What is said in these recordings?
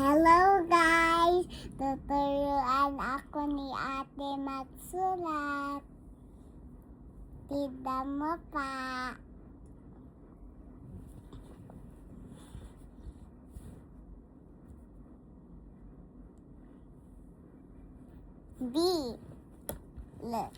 Hello guys! Tuturuan ako ni ate magsulat. Tignan mo pa. B. Look.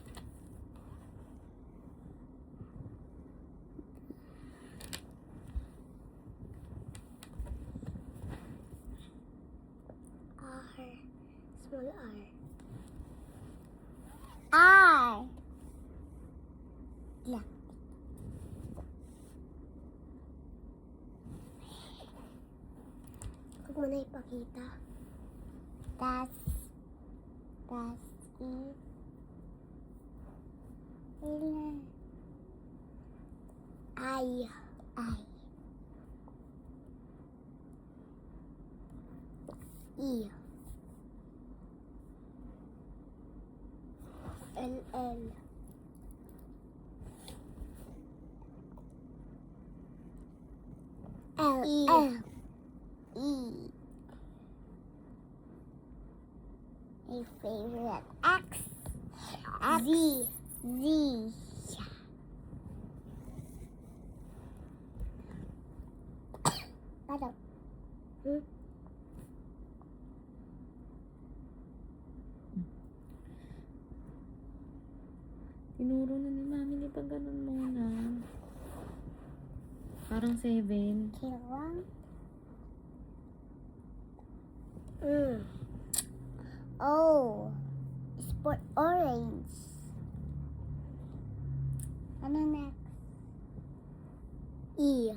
R. Small R. R. Look. Huwag mo na ipakita. Tas E. Ilan? I. E. L. E. My favorite. X. Z. Ano? Tinuro na ni Mami, di ba ganun muna? Parang 7. Kiwang. O. Sport orange. Ano next? E.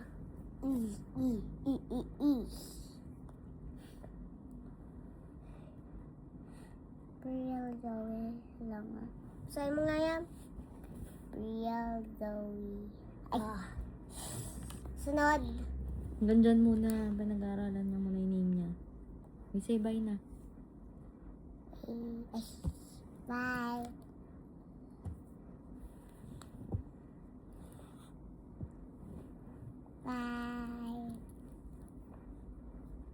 Real Zoe lang ah. Saan mo nga yan? Real Zoe. Ay. Sunod. Hanggang dyan muna, ba nag-aaralan na muna yung name niya. We say bye na. Bye.